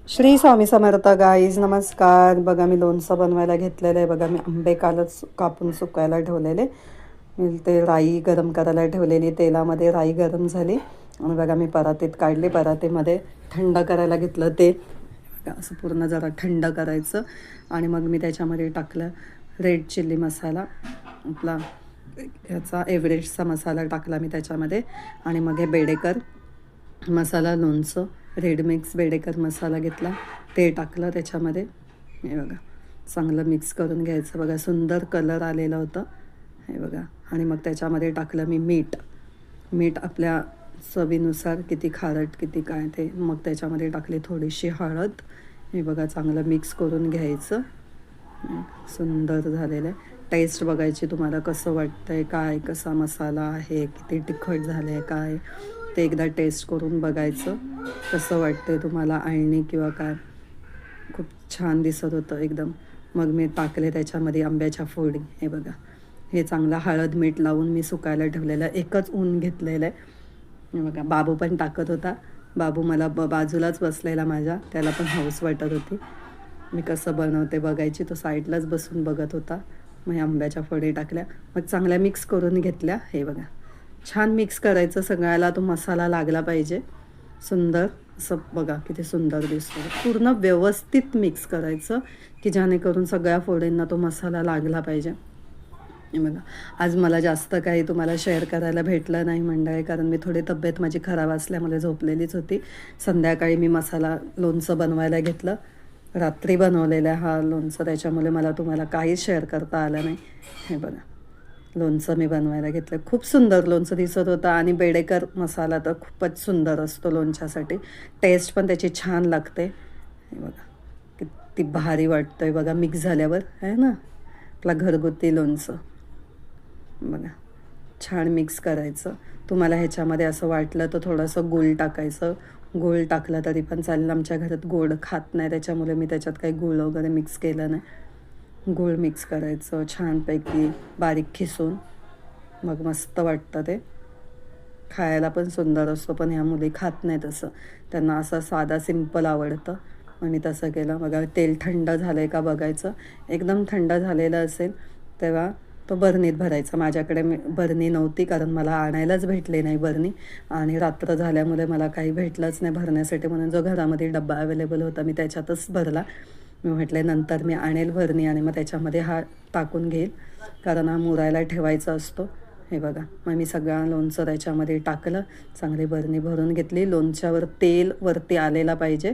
Shri Swami Samarth guys, नमस्कार. बघा मी लोणचं बनवायला घेतलेलं आहे. बघा मी आंबे कालच कापून सुकायला ठेवलेले. मी ते राई गरम करायला ठेवलेली, तेलामध्ये राई गरम झाली आणि बघा मी परातीत काढली. परातीमध्ये थंड करायला घेतलं ते असं पूर्ण जरा थंड करायचं आणि मग मी त्याच्यामध्ये टाकलं रेड चिल्ली मसाला, आपला ह्याचा एव्हरेस्टचा मसाला टाकला मी त्याच्यामध्ये. आणि मग हे बेडेकर मसाला, लोणचं रेड मिक्स बेडेकर मसाला घेतला, ते टाकलं त्याच्यामध्ये. हे बघा चांगलं मिक्स करून घ्यायचं. बघा सुंदर कलर आलेला होता हे बघा. आणि मग त्याच्यामध्ये टाकलं मी मीठ आपल्या चवीनुसार, किती खारट किती काय ते. मग त्याच्यामध्ये टाकली थोडीशी हळद. हे बघा चांगलं मिक्स करून घ्यायचं. सुंदर झालेलं आहे. टेस्ट बघायची तुम्हाला कसं वाटतं आहे, काय कसा मसाला आहे, किती तिखट झालं आहे काय, ते एकदा टेस्ट करून बघायचं कसं वाटतं आहे तुम्हाला. आळणी किंवा काय, खूप छान दिसत होतं एकदम. मग मी टाकले त्याच्यामध्ये आंब्याच्या फोडी. हे बघा हे चांगलं हळद मीठ लावून मी सुकायला ठेवलेलं आहे. एकच ऊन घेतलेलं आहे. हे बघा बाबू पण टाकत होता. बाबू मला बाजूलाच बसलेला माझ्या, त्याला पण हौस वाटत होती मी कसं बनवते बघायची. तो साईडलाच बसून बघत होता. मग आंब्याच्या फोडी टाकल्या, मग चांगल्या मिक्स करून घेतल्या. हे बघा छान मिक्स करायचं, सगळ्याला तो मसाला लागला पाहिजे. सुंदर असं बघा किती सुंदर दिसतो. पूर्ण व्यवस्थित मिक्स करायचं की जेणेकरून सगळ्या फोडींना तो मसाला लागला पाहिजे. हे बघा आज मला जास्त काही तुम्हाला शेअर करायला भेटलं नाही मंडळी, कारण मी थोडी तब्येत माझी खराब असल्यामुळे झोपलेलीच होती. संध्याकाळी मी मसाला लोणचं बनवायला घेतलं. रात्री बनवलेलं हा लोणचं, त्याच्यामुळे मला तुम्हाला काहीच शेअर करता आलं नाही. हे बघा लोणचं मी बनवायला घेतलं. खूप सुंदर लोणचं दिसत होतं. आणि बेडेकर मसाला तर खूपच सुंदर असतो लोणच्यासाठी. टेस्ट पण त्याची छान लागते. हे बघा किती भारी वाटतं आहे बघा मिक्स झाल्यावर, आहे ना आपला घरगुती लोणचं. बघा छान मिक्स करायचं. तुम्हाला ह्याच्यामध्ये असं वाटलं तर थोडंसं गूळ टाकायचं. गूळ टाकलं तरी पण चालेल. आमच्या घरात गोड खात नाही, त्याच्यामुळे मी त्याच्यात काही गूळ वगैरे मिक्स केलं नाही. गूळ मिक्स करायचं छानपैकी बारीक खिसून. मग मस्त वाटतं ते, खायला पण सुंदर असतो. पण ह्या मुली खात नाही तसं, त्यांना असं साधा सिंपल आवडतं. मग मी तसं केलं. बघा तेल थंड झालं आहे का बघायचं. एकदम थंड झालेलं असेल तेव्हा तो बरणीत भरायचा. माझ्याकडे बरणी नव्हती, कारण मला आणायलाच भेटले नाही बरणी. आणि रात्र झाल्यामुळे मला काही भेटलंच नाही भरण्यासाठी, म्हणून जो घरामध्ये डब्बा अवेलेबल होता मी त्याच्यातच भरला. मी म्हटले नंतर मी आणेल भरणी आणि मग त्याच्यामध्ये हा टाकून घेईल, कारण हा मुरायला ठेवायचा असतो. हे बघा मग मी सगळं लोणचं त्याच्यामध्ये टाकलं. चांगली बरणी भरून घेतली. लोणच्यावर तेल वरती आलेला पाहिजे.